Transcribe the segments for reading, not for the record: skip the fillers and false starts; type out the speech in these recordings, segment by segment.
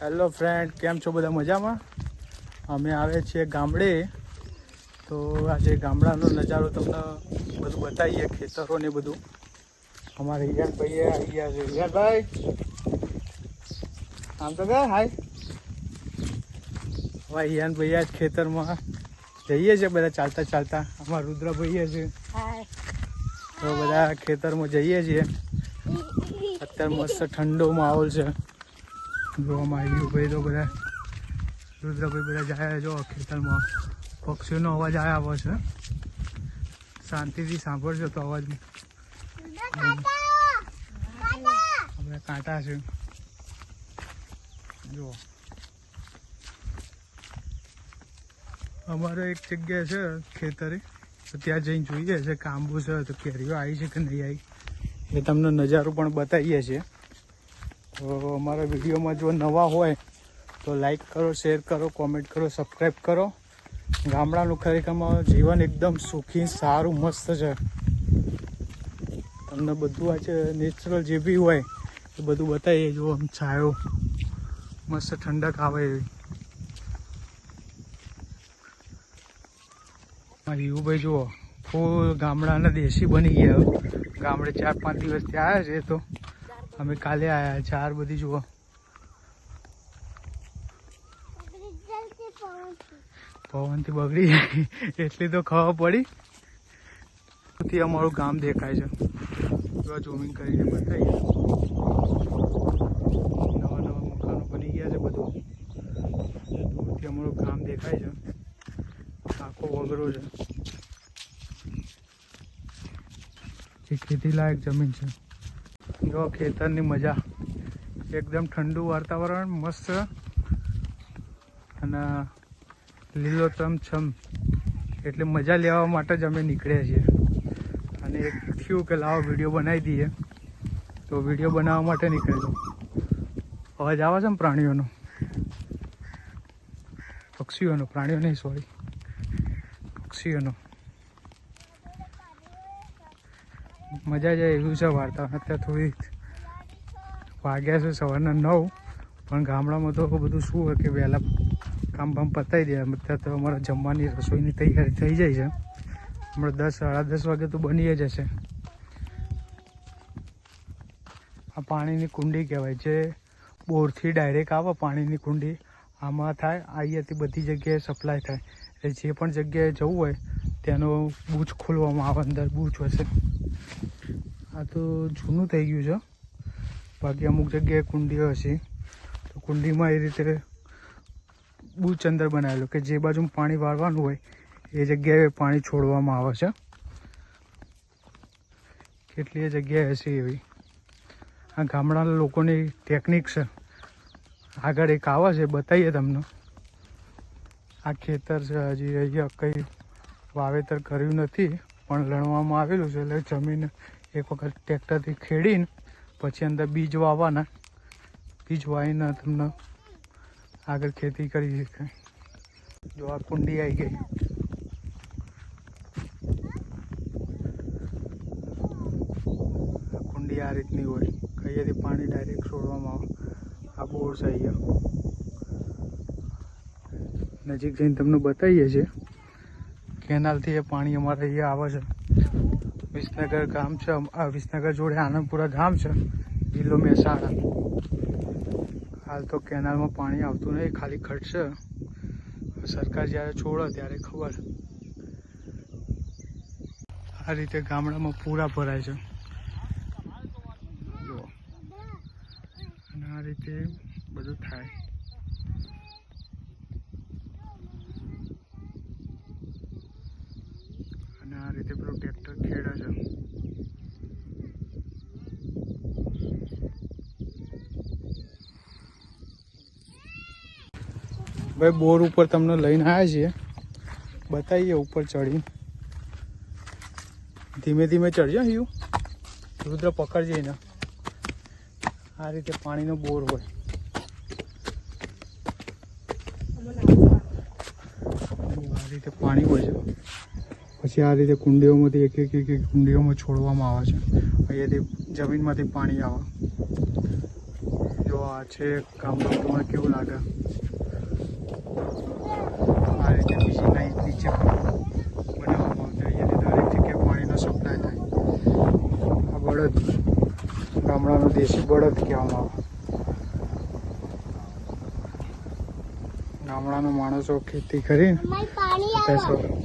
Hello friend, કેમ છો બધા? મજામાં? અમે આવે છીએ ગામડે, તો આજે ગામડાનો નજારો તમને બધું બતાવીએ, ખેતરો ને બધું. અમારે હિયાનભાઈ આવી ગયા છે. હિયાનભાઈ આમ તો ગયા હાય. હવે હિયાનભાઈ આજ ખેતરમાં જઈએ છીએ બધા ચાલતા ચાલતા. અમારા રુદ્રભાઈ છે તો બધા ખેતરમાં જઈએ છીએ. અત્યારે મસ્ત ઠંડો માહોલ છે. જોવામાં આવ્યું ભાઈ તો બધા રુદ્રભાઈ બધા જાય. જો ખેતરમાં પક્ષીઓનો અવાજ આવે છે. શાંતિથી સાંભળજો તો અવાજ. આપણે કાંટા છે જો. અમારે એક જગ્યા છે ખેતરે, તો ત્યાં જઈને જોઈએ છે કે આંબુ છે તો કેરીઓ આવી છે કે નહીં આવી, એ તમને નજારો પણ બતાવીએ છીએ. તો અમારા વિડીયોમાં જો નવા હોય તો લાઈક કરો, શેર કરો, કોમેન્ટ કરો, સબસ્ક્રાઈબ કરો. ગામડાનું ખરેખરમાં જીવન એકદમ સુખી, સારું, મસ્ત છે. તમને બધું આ છે નેચરલ જે બી હોય એ બધું બતાવીએ. જો આમ છાયો મસ્ત ઠંડક આવે એવી. યુભાઈ જુઓ ફૂલ ગામડાના દેશી બની ગયા. ગામડે 4-5 દિવસથી આવ્યા છે, તો અમે કાલે આવ્યા. ચાર બધી જુઓ પવનથી બગડી જાય એટલી તો ખબર પડી. અમારું ગામ દેખાય છે. ઝૂમિંગ કરીને બતાવીએ. નવા નવા મકાનો બની ગયા છે બધું. દૂરથી અમારું ગામ દેખાય છે. આખો વગરો છે. એ ખેતી લાયક જમીન છે. જો ખેતરની મજા, એકદમ ઠંડુ વાતાવરણ, મસ્ત અને લીલોતમ છમ. એટલે મજા લેવા માટે જ અમે નીકળ્યા છીએ. અને એક થયું કે લાવો વિડીયો બનાવી દઈએ, તો વિડીયો બનાવવા માટે નીકળ્યો. અવાજ આવે છે ને પ્રાણીઓનો, પક્ષીઓનો, પ્રાણીઓ નહીં સોરી, પક્ષીઓનો. મજા જાય એવું છે વાર્તાવરણ. અત્યારે થોડી વાગ્યા છે સવારના 9, પણ ગામડામાં તો બધું શું હોય કે વહેલા કામ બામ પતાવી દે. અત્યારે તો અમારા જમવાની રસોઈની તૈયારી થઈ જાય છે. હમણાં 10-10:30 વાગે તો બની જશે. આ પાણીની કુંડી કહેવાય, જે બોરથી ડાયરેક્ટ આવે પાણીની કુંડી, આમાં થાય. અહીંયાથી બધી જગ્યાએ સપ્લાય થાય. એટલે જે પણ જગ્યાએ જવું હોય તેનો બૂચ ખોલવામાં આવે. અંદર બૂચ હશે. આ તો જૂનું થઈ ગયું છે, બાકી અમુક જગ્યાએ કુંડીઓ હશે. તો કુંડીમાં એ રીતે બૂચ અંદર બનાવેલું કે જે બાજુ પાણી વાળવાનું હોય એ જગ્યાએ પાણી છોડવામાં આવે છે. કેટલી જગ્યાએ હશે એવી. આ ગામડાના લોકોની ટેકનિક છે. આગળ એક આવે છે, બતાવીએ તમને. આ ખેતર છે. હજી અહીંયા કંઈ વાવેતર કર્યું નથી, પણ લણવામાં આવેલું છે. એટલે જમીન એક વખત ટ્રેક્ટરથી ખેડીને પછી અંદર બીજ વાવવાના. બીજ વાવીને તમને આગળ ખેતી કરી શકાય. જો આ કુંડી આવી ગઈ. આ કુંડી આ રીતની હોય. અહીંયાથી પાણી ડાયરેક્ટ છોડવામાં આવે. આ બોર છે અહીંયા. નજીક જઈને તમને બતાવીએ છીએ. કેનાલથી એ પાણી અમારે અહીંયા આવે છે. વિસનગર ગામ છે. આ વિસનગર જોડે આનંદપુરા ગામ છે, જિલ્લો મહેસાણા. હાલ તો કેનાલમાં પાણી આવતું નહીં, ખાલી ખર્ચ. સરકાર જ્યારે છોડે ત્યારે ખબર. આ રીતે ગામડામાં પૂરા ભરાય છે. અને આ રીતે બધું થાય. અને આ રીતે પેલું ટ્રેક્ટર ખેડે છે. ભાઈ બોર ઉપર તમને લઈને આવ્યા છીએ, બતાવીએ. ઉપર ચડીને ધીમે ધીમે ચડજો. હિયું રુદ્ર પકડજે એને. આ રીતે પાણીનો બોર હોય. આ રીતે પાણી હોય છે. પછી આ રીતે કુંડીઓમાંથી એક એક કુંડીઓમાં છોડવામાં આવે છે. અહીંયાથી જમીનમાંથી પાણી આવે. જો જો આ છે ગામડું, તમને કેવું લાગે? આ રીતે બીજી લાઈન નીચે બનાવવામાં આવતી, અહીંયાથી દરેક જગ્યાએ પાણીનો સપ્લાય થાય. આ બળદ, ગામડાનો દેશી બળદ કહેવામાં આવે. ગામડાના માણસો ખેતી કરીને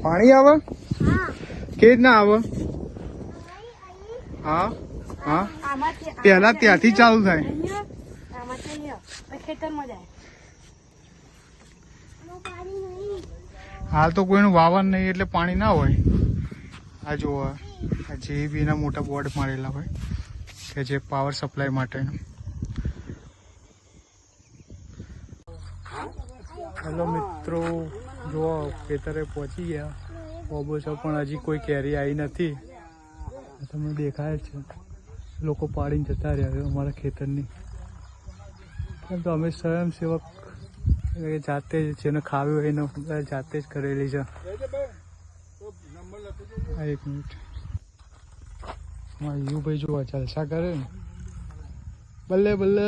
પાણી આવે કે ના આવે? હા હા, પેલા ત્યાંથી ચાલુ થાય. હાલ તો કોઈનું વાવન નહીં એટલે પાણી ના હોય. આ જુઓ, આ JEB ના મોટા બોર્ડ મારેલા હોય કે જે પાવર સપ્લાય માટેનું. હેલો મિત્રો, જુઓ ખેતરે પહોંચી ગયા ઓબો છો, પણ હજી કોઈ કેરી આવી નથી. તમને દેખાય છે લોકો પાડીને જતા રહ્યા અમારા ખેતરની. કેમ તો અમે સ્વયંસેવક જાતે જ જેને ખાવ્યું હોય એને જાતે જ કરેલી છે. એક મિનિટ, યુભાઈ જોવા જલસા કરે ને. બલ્લે બલ્લે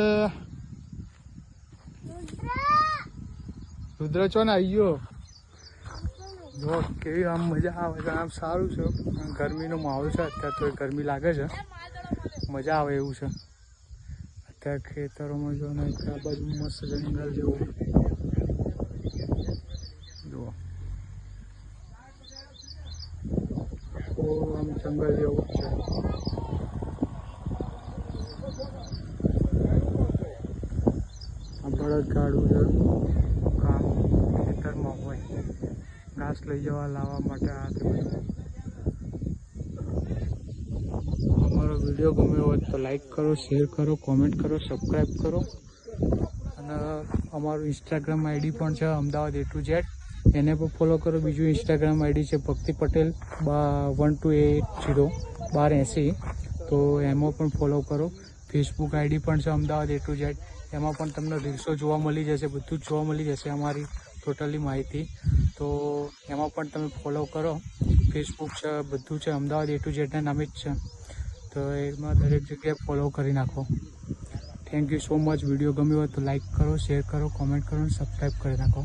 રુદ્ર છો ને આવ્યો. જો કેવી આમ મજા આવે છે, આમ સારું છે. ગરમીનો માહોલ છે અત્યારે, તો ગરમી લાગે છે, મજા આવે એવું છે. અત્યારે ખેતરોમાં જો ને આ બાજુ મસ્ત જંગલ જેવું જુઓ, આમ જંગલ જેવું છે. આ બળદ ગાડું છે, કામ ખેતરમાં હોય ઘાસ લઈ જવા લાવવા માટે. આ તે બધું. અમારો વિડીયો ગમ્યો હોય તો લાઈક કરો, શેર કરો, કોમેન્ટ કરો, સબસ્ક્રાઈબ કરો. અને અમારું ઇન્સ્ટાગ્રામ ID પણ છે અમદાવાદ A to Z, એને પણ ફોલો કરો. બીજું ઇન્સ્ટાગ્રામ ID છે ભક્તિ પટેલ 1280, તો એમાં પણ ફોલો કરો. ફેસબુક ID પણ છે અમદાવાદ A to Z, એમાં પણ તમને રીલ્સો જોવા મળી જશે, બધું જ જોવા મળી જશે અમારી ટોટલી માહિતી. તો એમાં પણ તમે ફોલો કરો. ફેસબુક છે, બધું છે અમદાવાદ A to Z ના નામે જ છે, તો એમાં દરેક જગ્યાએ ફોલો કરી નાખો. Thank you so much. Video ગમ્યો હોય તો લાઈક કરો, શેર કરો, કોમેન્ટ કરો અને સબસ્ક્રાઈબ કરી નાખો.